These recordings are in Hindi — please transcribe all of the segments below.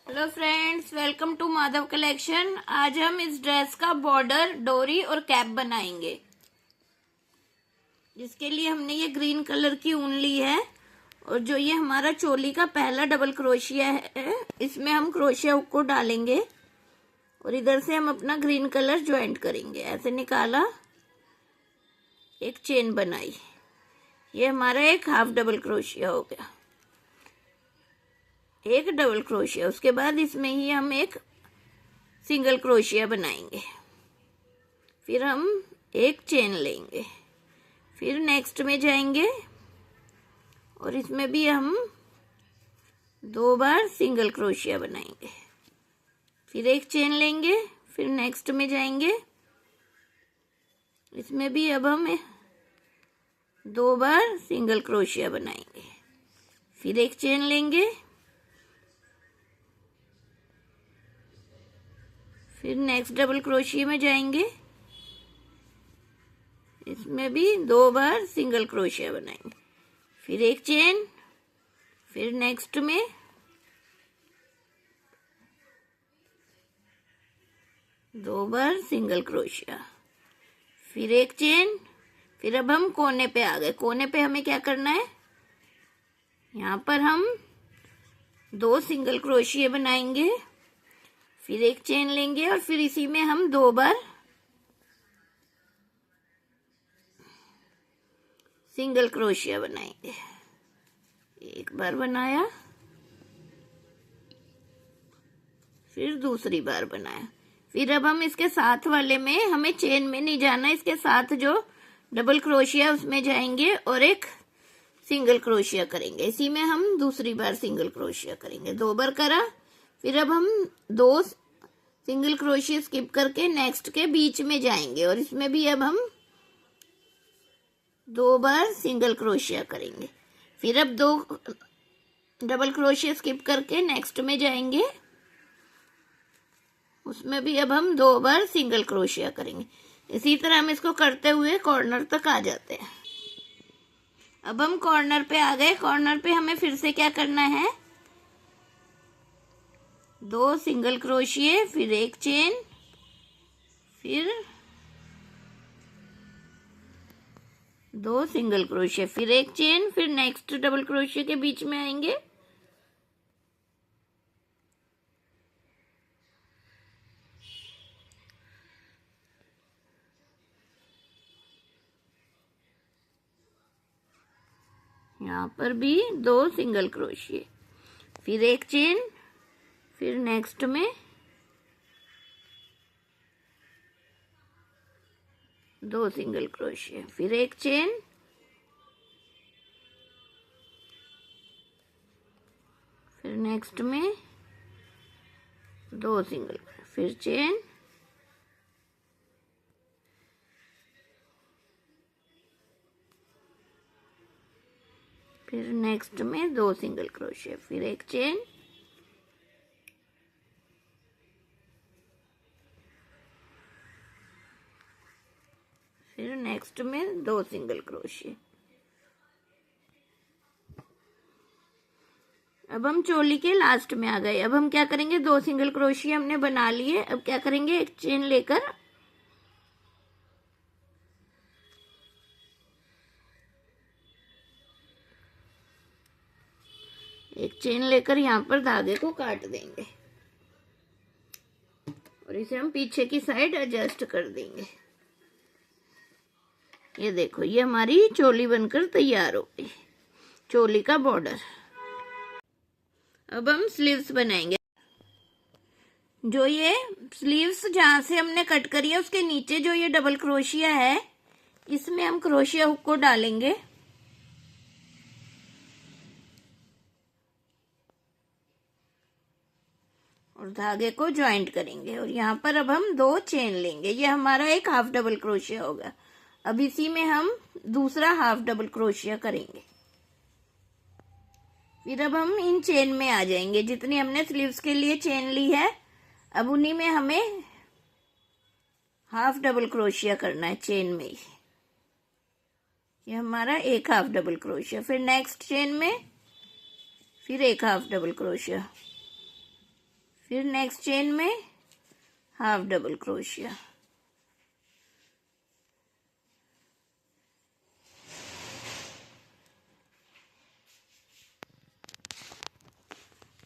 Hello friends, welcome to Madhav collection. आज हम इस ड्रेस का बॉर्डर, डोरी और कैप बनाएंगे, जिसके लिए हमने ये ग्रीन कलर की ऊन ली है। और जो ये हमारा चोली का पहला डबल क्रोशिया है, इसमें हम क्रोशिया हुक को डालेंगे और इधर से हम अपना ग्रीन कलर ज्वाइंट करेंगे। ऐसे निकाला, एक चेन बनाई, ये हमारा एक हाफ डबल क्रोशिया हो गया, एक डबल क्रोशिया। उसके बाद इसमें ही हम एक सिंगल क्रोशिया बनाएंगे, फिर हम एक चेन लेंगे, फिर नेक्स्ट में जाएंगे और इसमें भी हम 2 बार सिंगल क्रोशिया बनाएंगे, फिर एक चेन लेंगे, फिर नेक्स्ट में जाएंगे, इसमें भी अब हम 2 बार सिंगल क्रोशिया बनाएंगे, फिर एक चेन लेंगे, फिर नेक्स्ट डबल क्रोशिया में जाएंगे, इसमें भी 2 बार सिंगल क्रोशिया बनाएंगे, फिर एक चेन, फिर नेक्स्ट में 2 बार सिंगल क्रोशिया, फिर एक चेन। फिर अब हम कोने पे आ गए। कोने पे हमें क्या करना है, यहाँ पर हम 2 सिंगल क्रोशिया बनाएंगे, फिर एक चेन लेंगे और फिर इसी में हम 2 बार सिंगल क्रोशिया बनाएंगे। एक बार बनाया, फिर दूसरी बार बनाया, फिर अब हम इसके साथ वाले में, हमें चेन में नहीं जाना, इसके साथ जो डबल क्रोशिया उसमें जाएंगे और एक सिंगल क्रोशिया करेंगे। इसी में हम दूसरी बार सिंगल क्रोशिया करेंगे। 2 बार करा, फिर अब हम 2 सिंगल क्रोशिया स्किप करके नेक्स्ट के बीच में जाएंगे और इसमें भी अब हम 2 बार सिंगल क्रोशिया करेंगे। फिर अब 2 डबल क्रोशिया स्किप करके नेक्स्ट में जाएंगे, उसमें भी अब हम 2 बार सिंगल क्रोशिया करेंगे। इसी तरह हम इसको करते हुए कॉर्नर तक आ जाते हैं। अब हम कॉर्नर पे आ गए। कॉर्नर पे हमें फिर से क्या करना है, 2 सिंगल क्रोशिये, फिर एक चेन, फिर 2 सिंगल क्रोशिये, फिर एक चेन, फिर नेक्स्ट डबल क्रोशिये के बीच में आएंगे, यहाँ पर भी 2 सिंगल क्रोशिये, फिर एक चेन, फिर नेक्स्ट में 2 सिंगल क्रोशिये, फिर एक चेन, फिर नेक्स्ट में 2 सिंगल, फिर चेन, फिर नेक्स्ट में 2 सिंगल क्रोशिये, फिर एक चेन, फिर नेक्स्ट में 2 सिंगल क्रोशिये। अब हम चोली के लास्ट में आ गए। अब हम क्या करेंगे, 2 सिंगल क्रोशिये हमने बना लिए। अब क्या करेंगे, एक चेन लेकर यहाँ पर धागे को काट देंगे और इसे हम पीछे की साइड एडजस्ट कर देंगे। ये देखो, ये हमारी चोली बनकर तैयार हो गई, चोली का बॉर्डर। अब हम स्लीव्स बनाएंगे। जो ये स्लीव्स जहां से हमने कट करी है, उसके नीचे जो ये डबल क्रोशिया है, इसमें हम क्रोशिया हुक को डालेंगे और धागे को ज्वाइंट करेंगे और यहाँ पर अब हम 2 चेन लेंगे। ये हमारा एक हाफ डबल क्रोशिया होगा। अब इसी में हम दूसरा हाफ डबल क्रोशिया करेंगे। फिर अब हम इन चेन में आ जाएंगे, जितनी हमने स्लीव्स के लिए चेन ली है, अब उन्हीं में हमें हाफ डबल क्रोशिया करना है चेन में ही। ये हमारा एक हाफ डबल क्रोशिया, फिर नेक्स्ट चेन में फिर एक हाफ डबल क्रोशिया, फिर नेक्स्ट चेन में हाफ डबल क्रोशिया,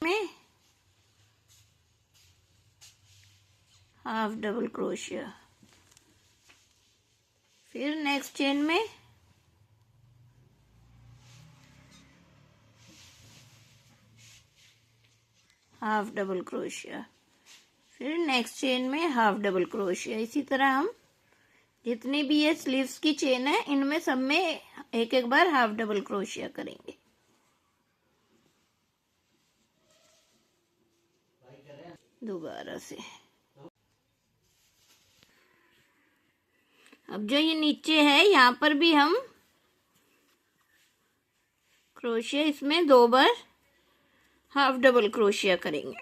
में हाफ डबल क्रोशिया, फिर नेक्स्ट चेन में हाफ डबल क्रोशिया, फिर नेक्स्ट चेन में हाफ डबल क्रोशिया। इसी तरह हम जितनी भी ये स्लीव्स की चेन है इनमें सब में एक एक बार हाफ डबल क्रोशिया करेंगे। दोबारा से अब जो ये नीचे है यहाँ पर भी हम क्रोशिया इसमें 2 बार हाफ डबल क्रोशिया करेंगे।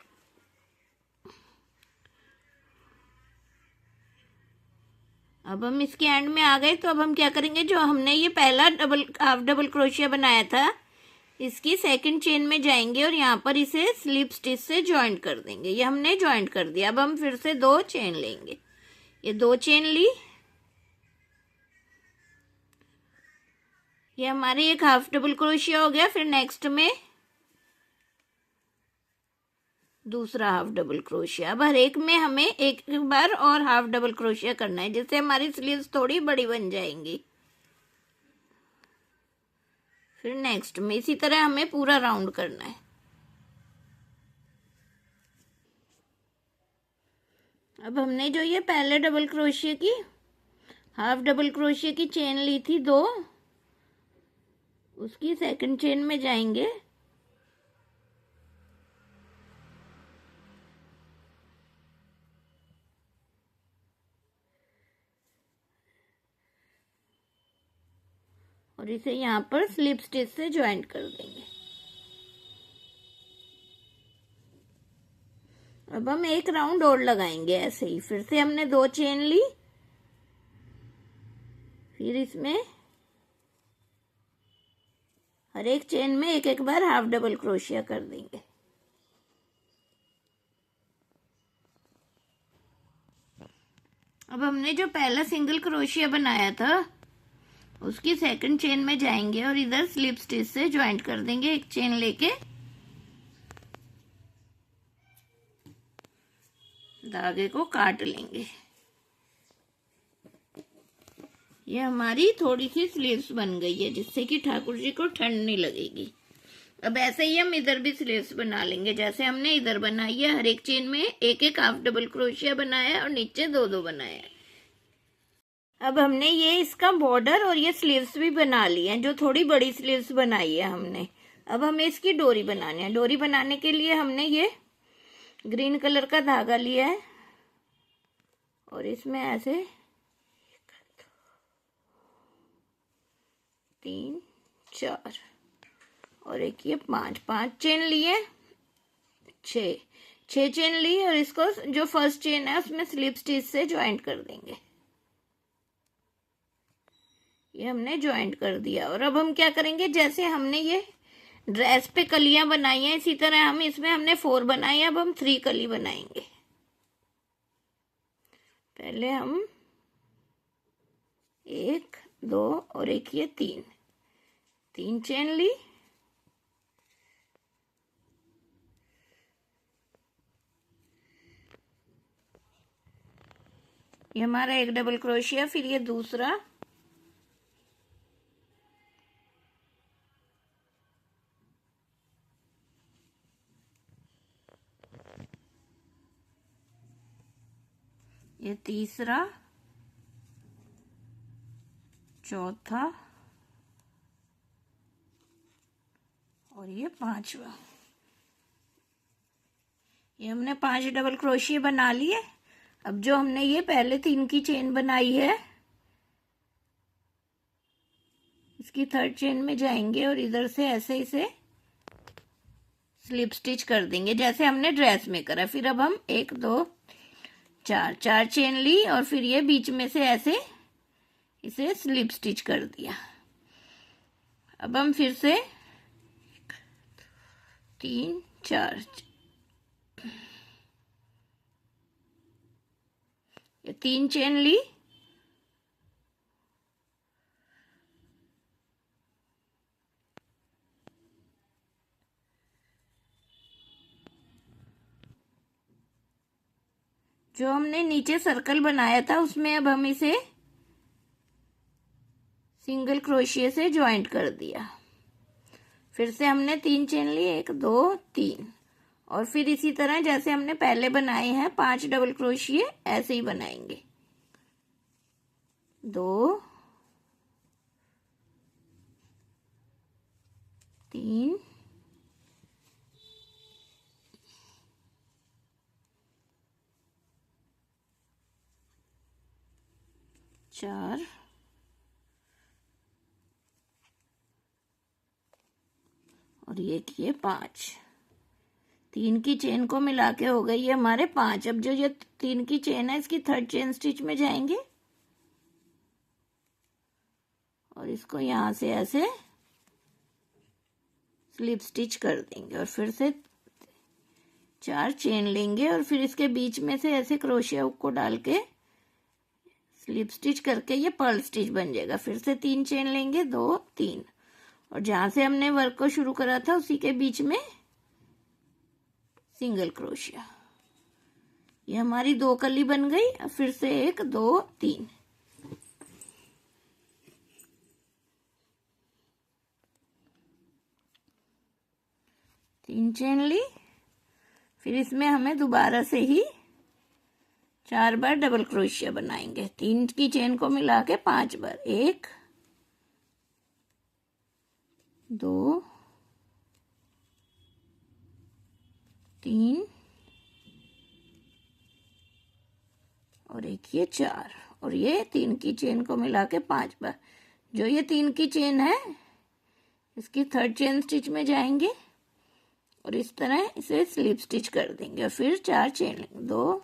अब हम इसके एंड में आ गए, तो अब हम क्या करेंगे, जो हमने ये पहला हाफ डबल क्रोशिया बनाया था इसकी सेकंड चेन में जाएंगे और यहाँ पर इसे स्लिप स्टिच से ज्वाइंट कर देंगे। ये हमने ज्वाइंट कर दिया। अब हम फिर से 2 चेन लेंगे। ये 2 चेन ली, ये हमारी एक हाफ डबल क्रोशिया हो गया। फिर नेक्स्ट में दूसरा हाफ डबल क्रोशिया। अब हर एक में हमें एक बार और हाफ डबल क्रोशिया करना है, जिससे हमारी स्लीव्स थोड़ी बड़ी बन जाएंगी। फिर नेक्स्ट में इसी तरह हमें पूरा राउंड करना है। अब हमने जो ये पहले डबल क्रोशिया की हाफ डबल क्रोशिया की चेन ली थी 2, उसकी सेकंड चेन में जाएंगे और इसे यहाँ पर स्लिप स्टिच से ज्वाइंट कर देंगे। अब हम एक राउंड और लगाएंगे ऐसे ही। फिर से हमने 2 चेन ली, फिर इसमें हर एक चेन में एक एक बार हाफ डबल क्रोशिया कर देंगे। अब हमने जो पहला सिंगल क्रोशिया बनाया था उसकी सेकंड चेन में जाएंगे और इधर स्लिप स्टिच से ज्वाइंट कर देंगे। एक चेन लेके धागे को काट लेंगे। ये हमारी थोड़ी सी स्लीव्स बन गई है, जिससे कि ठाकुर जी को ठंड नहीं लगेगी। अब ऐसे ही हम इधर भी स्लीव्स बना लेंगे, जैसे हमने इधर बनाई है। हर एक चेन में एक एक हाफ डबल क्रोशिया बनाया और नीचे 2-2 बनाया। अब हमने ये इसका बॉर्डर और ये स्लीव्स भी बना ली हैं, जो थोड़ी बड़ी स्लीव्स बनाई है हमने। अब हमें इसकी डोरी बनानी है। डोरी बनाने के लिए हमने ये ग्रीन कलर का धागा लिया है और इसमें ऐसे 3 4 और एक ये 5 चेन लिए, 6 चेन ली और इसको जो फर्स्ट चेन है उसमें स्लिप स्टिच से ज्वाइंट कर देंगे। ये हमने ज्वाइंट कर दिया। और अब हम क्या करेंगे, जैसे हमने ये ड्रेस पे कलियां बनाई हैं इसी तरह हम इसमें हमने 4 बनाई है। अब हम 3 कली बनाएंगे। पहले हम 1 2 और एक ये 3 चेन ली, ये हमारा एक डबल क्रोशिया। फिर ये दूसरा, ये तीसरा, चौथा और ये 5वां। ये हमने 5 डबल क्रोशिया बना लिए। अब जो हमने ये पहले 3 की चेन बनाई है इसकी 3rd चेन में जाएंगे और इधर से ऐसे इसे स्लिप स्टिच कर देंगे, जैसे हमने ड्रेस में करा। फिर अब हम 1 2 4 चेन ली और फिर ये बीच में से ऐसे इसे स्लिप स्टिच कर दिया। अब हम फिर से 3 4 3 चेन ली, जो हमने नीचे सर्कल बनाया था उसमें अब हम इसे सिंगल क्रोशिया से ज्वाइंट कर दिया। फिर से हमने 3 चेन ली, 1 2 3, और फिर इसी तरह जैसे हमने पहले बनाए हैं 5 डबल क्रोशिये ऐसे ही बनाएंगे। 2 3 4 और ये किए 5। 3 की चेन को मिला के हो गई है हमारे 5। अब जो ये 3 की चेन है इसकी 3rd चेन स्टिच में जाएंगे और इसको यहां से ऐसे स्लिप स्टिच कर देंगे और फिर से 4 चेन लेंगे और फिर इसके बीच में से ऐसे क्रोशिया हुक को डाल के स्लिप स्टिच करके ये पर्ल स्टिच बन जाएगा। फिर से 3 चेन लेंगे, 2 3, और जहां से हमने वर्क को शुरू करा था उसी के बीच में सिंगल क्रोशिया। ये हमारी 2 कली बन गई। अब फिर से 1 2 3, तीन चेन ली, फिर इसमें हमें दोबारा से ही 4 बार डबल क्रोशिया बनाएंगे। 3 की चेन को मिला के 5 बार, 1 2 3 और एक ये 4, और ये 3 की चेन को मिला के 5 बार। जो ये 3 की चेन है इसकी 3rd चेन स्टिच में जाएंगे और इस तरह इसे स्लिप स्टिच कर देंगे और फिर 4 चेन लेंगे, 2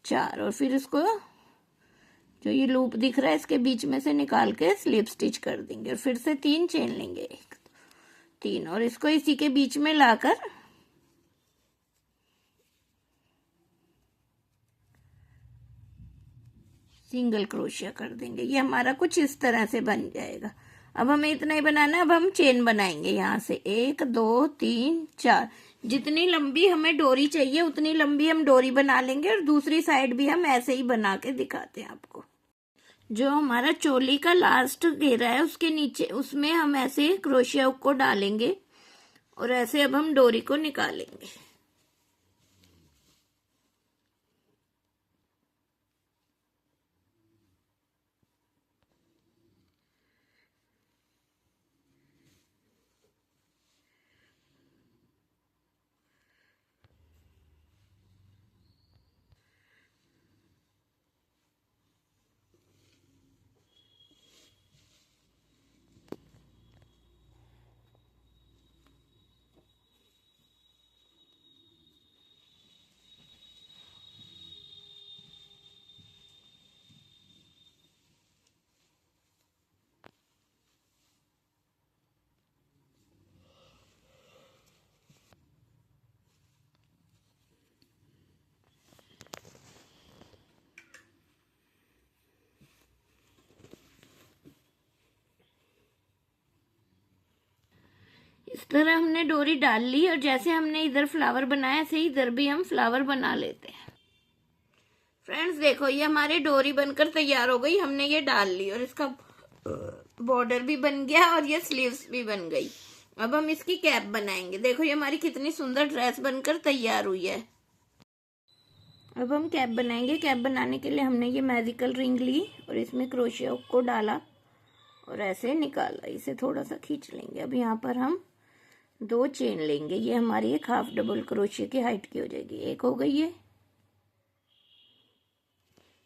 4, और फिर इसको जो ये लूप दिख रहा है इसके बीच में से निकाल के स्लिप स्टिच कर देंगे और फिर से 3 चेन लेंगे, 1 3, और इसको इसी के बीच में लाकर सिंगल क्रोशिया कर देंगे। ये हमारा कुछ इस तरह से बन जाएगा। अब हमें इतना ही बनाना है। अब हम चेन बनाएंगे यहाँ से 1 2 3 4, जितनी लंबी हमें डोरी चाहिए उतनी लंबी हम डोरी बना लेंगे और दूसरी साइड भी हम ऐसे ही बना के दिखाते हैं आपको। जो हमारा चोली का लास्ट घेरा है उसके नीचे उसमें हम ऐसे क्रोशिया हुक को डालेंगे और ऐसे अब हम डोरी को निकालेंगे। इस तरह हमने डोरी डाल ली और जैसे हमने इधर फ्लावर बनाया ऐसे ही इधर भी हम फ्लावर बना लेते हैं। फ्रेंड्स देखो ये हमारी डोरी बनकर तैयार हो गई। हमने ये डाल ली और इसका बॉर्डर भी बन गया और ये स्लीव्स भी बन गई। अब हम इसकी कैप बनाएंगे। देखो ये हमारी कितनी सुंदर ड्रेस बनकर तैयार हुई है। अब हम कैप बनाएंगे। कैप बनाने के लिए हमने ये मैजिकल रिंग ली और इसमें क्रोशिया हुक को डाला और ऐसे निकाला। इसे थोड़ा सा खींच लेंगे। अब यहाँ पर हम 2 चेन लेंगे। ये हमारी एक हाफ डबल क्रोशिया की हाइट की हो जाएगी। एक हो गई है,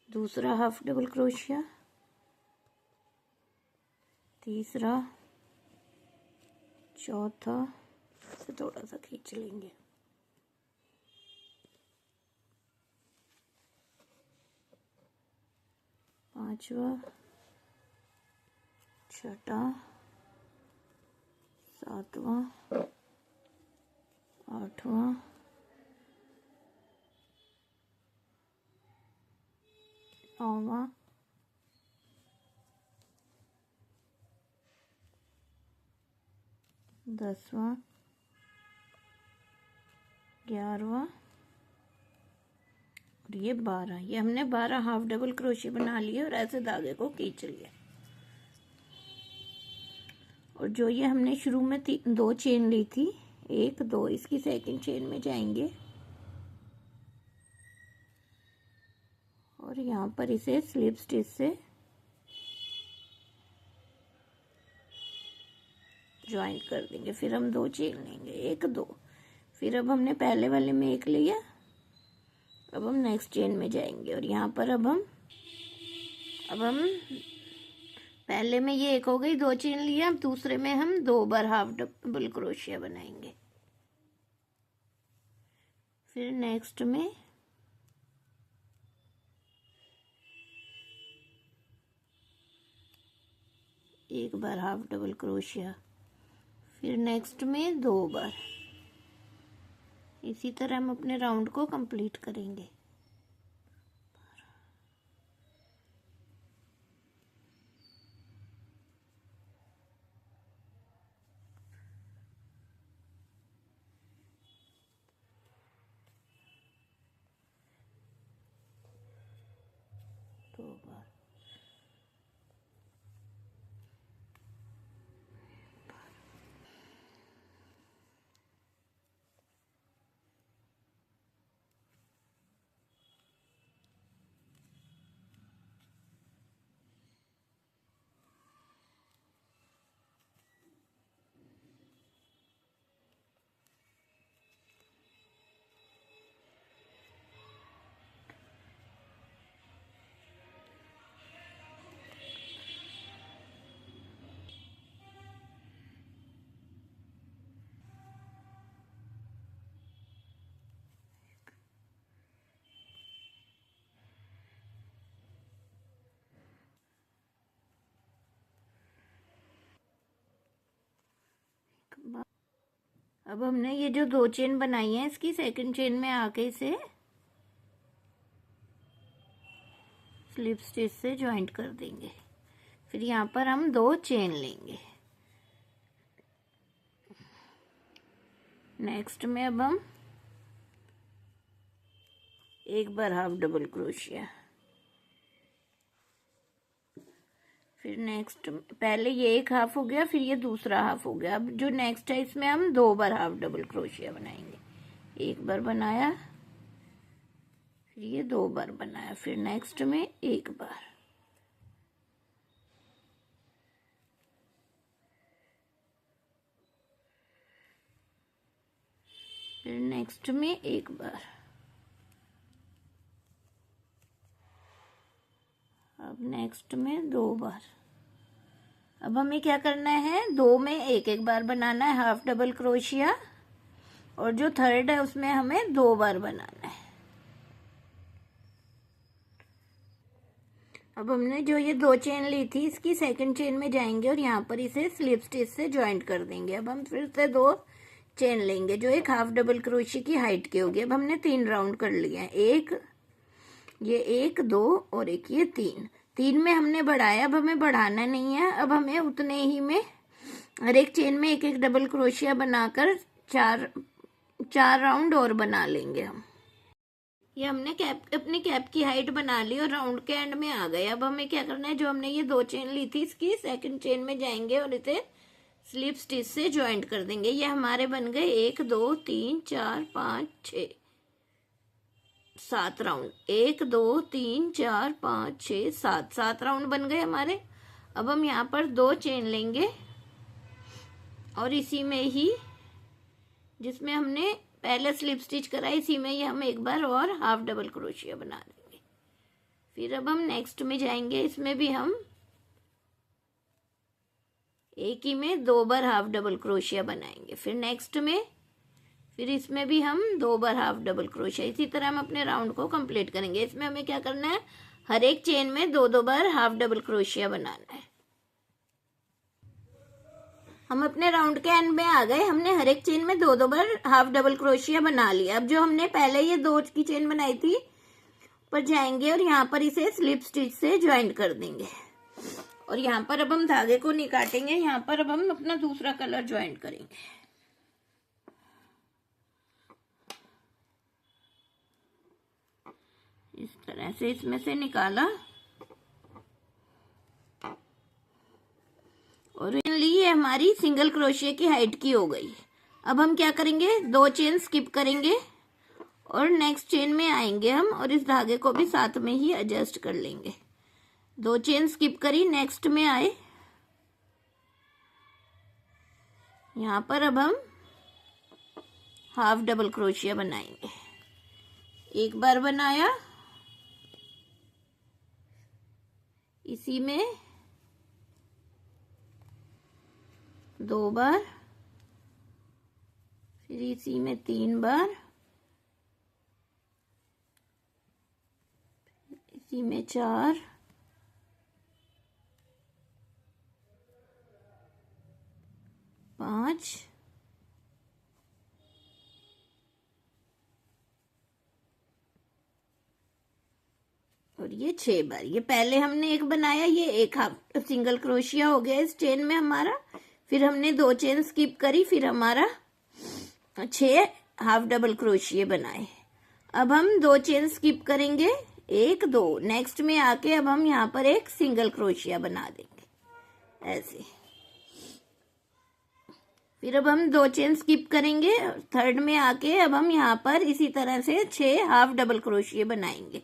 दूसरा हाफ डबल क्रोशिया, तीसरा, चौथा, इसे थोड़ा सा खींच लेंगे, पांचवा, छठा, सातवां, आठवां, 9वां, 10वां, 11वां और ये 12। ये हमने 12 हाफ डबल क्रोशे बना लिए और ऐसे धागे को खींच लिया। और जो ये हमने शुरू में 2 चेन ली थी, 1 2, इसकी सेकंड चेन में जाएंगे और यहाँ पर इसे स्लिप स्टिच से ज्वाइंट कर देंगे। फिर हम 2 चेन लेंगे, 1 2। फिर अब हमने पहले वाले में 1 लिया, अब हम नेक्स्ट चेन में जाएंगे और यहाँ पर अब हम पहले में ये 1 हो गई, 2 चेन लिया। अब दूसरे में हम 2 बार हाफ डबल क्रोशिया बनाएंगे। फिर नेक्स्ट में एक बार हाफ डबल क्रोशिया, फिर नेक्स्ट में 2 बार। इसी तरह हम अपने राउंड को कंप्लीट करेंगे। दो बार। अब हमने ये जो 2 चेन बनाई है, इसकी सेकंड चेन में आके इसे स्लिप स्टिच से ज्वाइंट कर देंगे। फिर यहाँ पर हम 2 चेन लेंगे। नेक्स्ट में अब हम 1 बार हाफ डबल क्रोशिया, फिर नेक्स्ट पहले ये 1 हाफ हो गया, फिर ये दूसरा हाफ हो गया। अब जो नेक्स्ट है इसमें हम 2 बार हाफ डबल क्रोशिया बनाएंगे। 1 बार बनाया, फिर ये 2 बार बनाया, फिर नेक्स्ट में 1 बार, फिर नेक्स्ट में 1 बार। अब नेक्स्ट में 2 बार। अब हमें क्या करना है, 2 में 1 बार बनाना है हाफ डबल क्रोशिया, और जो थर्ड है उसमें हमें 2 बार बनाना है। अब हमने जो ये 2 चेन ली थी, इसकी सेकंड चेन में जाएंगे और यहाँ पर इसे स्लिप स्टिच से ज्वाइंट कर देंगे। अब हम फिर से 2 चेन लेंगे जो एक हाफ डबल क्रोशिया की हाइट की होगी। अब हमने 3 राउंड कर लिए हैं, 1 ये 1 2 और 1 ये 3 में हमने बढ़ाया। अब हमें बढ़ाना नहीं है, अब हमें उतने ही में हर एक चेन में 1 डबल क्रोशिया बनाकर 4 राउंड और बना लेंगे हम। ये हमने अपनी कैप की हाइट बना ली और राउंड के एंड में आ गए। अब हमें क्या करना है, जो हमने ये 2 चेन ली थी, इसकी सेकंड चेन में जाएंगे और इसे स्लिप स्टिच से ज्वाइंट कर देंगे। ये हमारे बन गए 1 2 3 4 5 6 7 राउंड। 1 2 3 4 5 6 7 राउंड बन गए हमारे। अब हम यहाँ पर 2 चेन लेंगे और इसी में ही जिसमें हमने पहले स्लिप स्टिच करा, इसी में ही हम 1 बार और हाफ डबल क्रोशिया बना देंगे। फिर अब हम नेक्स्ट में जाएंगे, इसमें भी हम एक ही में 2 बार हाफ डबल क्रोशिया बनाएंगे। फिर नेक्स्ट में फिर इसमें भी हम 2 बार हाफ डबल क्रोशिया। इसी तरह हम अपने राउंड को कंप्लीट करेंगे। इसमें हमें क्या करना है, हर एक चेन में 2 बार हाफ डबल क्रोशिया बनाना है। हम अपने राउंड के एंड में आ गए। हमने हर एक चेन में 2 बार हाफ डबल क्रोशिया बना लिया। अब जो हमने पहले ये 2 की चेन बनाई थी, पर जाएंगे और यहाँ पर इसे स्लिप स्टिच से ज्वाइंट कर देंगे। और यहाँ पर अब हम धागे को नहीं काटेंगे, यहाँ पर अब हम अपना दूसरा कलर ज्वाइंट करेंगे। इस तरह से इसमें से निकाला और ये हमारी सिंगल क्रोशिया की हाइट की हो गई। अब हम क्या करेंगे, 2 चेन स्किप करेंगे और नेक्स्ट चेन में आएंगे हम और इस धागे को भी साथ में ही एडजस्ट कर लेंगे। 2 चेन स्किप करी, नेक्स्ट में आए, यहाँ पर अब हम हाफ डबल क्रोशिया बनाएंगे। एक बार बनाया, इसी में 2 बार, फिर इसी में 3 बार, इसी में 4, पांच, और ये 6 बार। ये पहले हमने एक बनाया, ये एक हाफ सिंगल क्रोशिया हो गया इस चेन में हमारा। फिर हमने 2 चेन स्किप करी, फिर हमारा 6 हाफ डबल क्रोशिया बनाए। अब हम 2 चेन स्किप करेंगे, 1 2, नेक्स्ट में आके अब हम यहाँ पर एक सिंगल क्रोशिया बना देंगे ऐसे। फिर अब हम 2 चेन स्किप करेंगे, थर्ड में आके अब हम यहाँ पर इसी तरह से 6 हाफ डबल क्रोशिया बनाएंगे।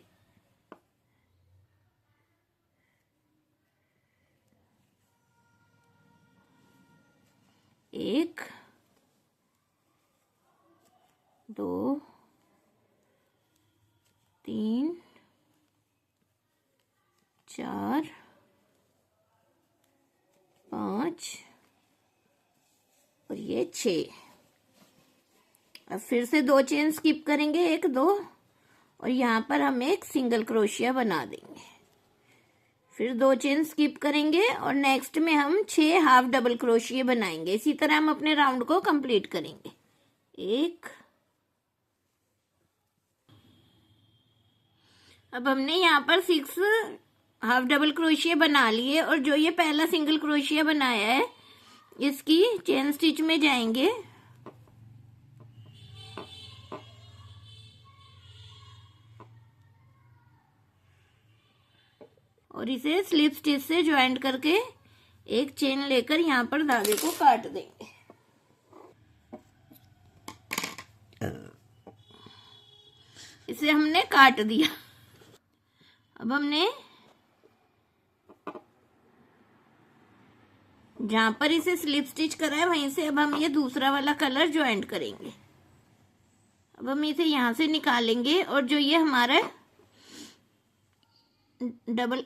एक, 2, 3, 4, 5 और ये 6। अब फिर से 2 चेन स्किप करेंगे, 1 2, और यहाँ पर हम एक सिंगल क्रोशिया बना देंगे। फिर 2 चेन स्किप करेंगे और नेक्स्ट में हम 6 हाफ डबल क्रोशिया बनाएंगे। इसी तरह हम अपने राउंड को कंप्लीट करेंगे। एक, अब हमने यहाँ पर 6 हाफ डबल क्रोशिया बना लिए और जो ये पहला सिंगल क्रोशिया बनाया है इसकी चेन स्टिच में जाएंगे और इसे स्लिप स्टिच से ज्वाइंट करके एक चेन लेकर यहाँ पर धागे को काट देंगे। इसे हमने काट दिया। अब हमने जहां पर इसे स्लिप स्टिच करा है वहीं से अब हम ये दूसरा वाला कलर ज्वाइंट करेंगे। अब हम इसे यहां से निकालेंगे और जो ये हमारा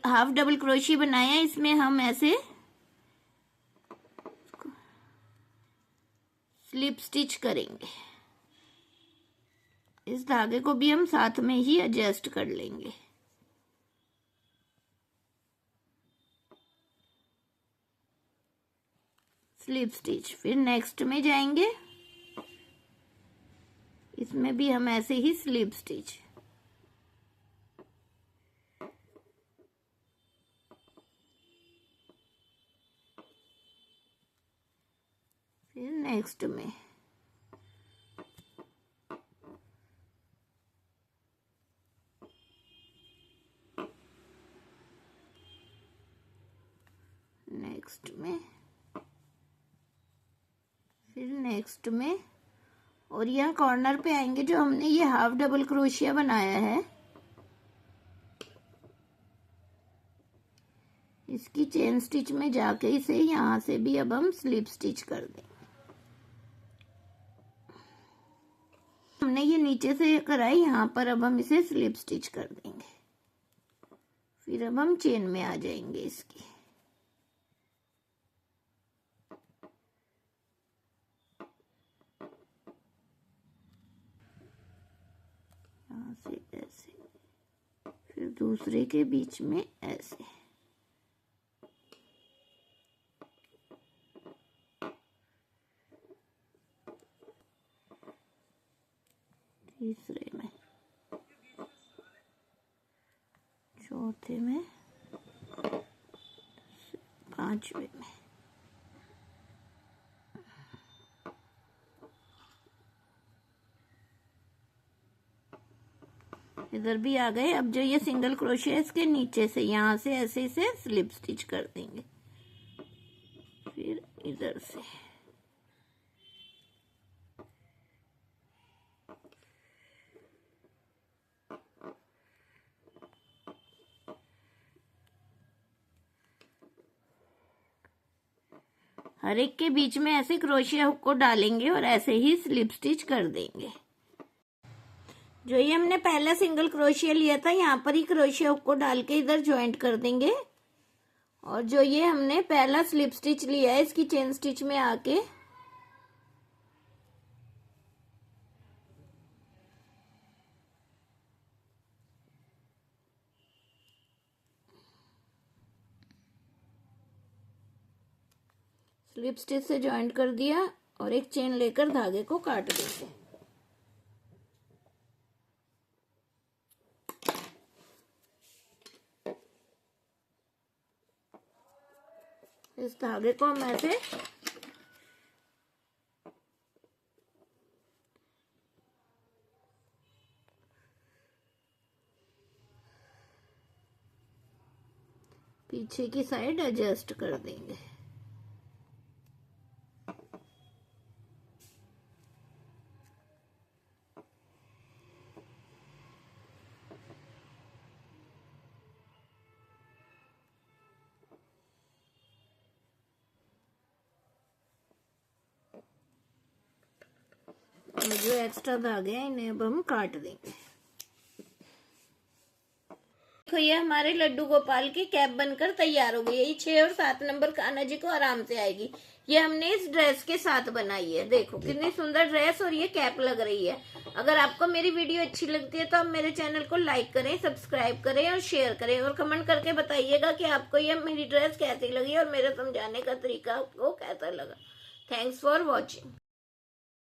हाफ डबल क्रोशिया बनाया है इसमें हम ऐसे स्लिप स्टिच करेंगे। इस धागे को भी हम साथ में ही एडजस्ट कर लेंगे। स्लिप स्टिच, फिर नेक्स्ट में जाएंगे, इसमें भी हम ऐसे ही स्लिप स्टिच, फिर नेक्स्ट में फिर नेक्स्ट में और यहाँ कॉर्नर पे आएंगे। जो हमने ये हाफ डबल क्रोशिया बनाया है इसकी चेन स्टिच में जाके इसे यहाँ से भी अब हम स्लिप स्टिच कर देंगे। हमने ये नीचे से कराई, यहाँ पर अब हम इसे स्लिप स्टिच कर देंगे। फिर अब हम चेन में आ जाएंगे इसकी। यहाँ से ऐसे, फिर दूसरे के बीच में ऐसे, तीसरे में, चौथे में, पांचवे में। इधर भी आ गए। अब जो ये सिंगल क्रोशिया इसके नीचे से यहाँ से ऐसे इसे स्लिप स्टिच कर देंगे, फिर इधर से हर एक के बीच में ऐसे क्रोशिया हुक को डालेंगे और ऐसे ही स्लिप स्टिच कर देंगे। जो ये हमने पहला सिंगल क्रोशिया लिया था यहाँ पर ही क्रोशिया हुक को डाल के इधर ज्वाइंट कर देंगे। और जो ये हमने पहला स्लिप स्टिच लिया है इसकी चेन स्टिच में आके स्लिप स्टिच से ज्वाइंट कर दिया और एक चेन लेकर धागे को काट देंगे। इस धागे को हम ऐसे पीछे की साइड एडजस्ट कर देंगे। और जो एक्स्ट्रा धागे हैं इन्हें अब हम काट देंगे। देखो ये हमारे लड्डू गोपाल की कैप बनकर तैयार हो गई है। ये 6 और 7 नंबर कान्हा जी को आराम से आएगी। ये हमने इस ड्रेस के साथ बनाई है। देखो कितनी सुंदर ड्रेस और ये कैप लग रही है। अगर आपको मेरी वीडियो अच्छी लगती है तो आप मेरे चैनल को लाइक करें, सब्सक्राइब करें और शेयर करें और कमेंट करके बताइएगा कि आपको ये मेरी ड्रेस कैसी लगी और मेरे समझाने का तरीका आपको कैसा लगा। Thanks for watching.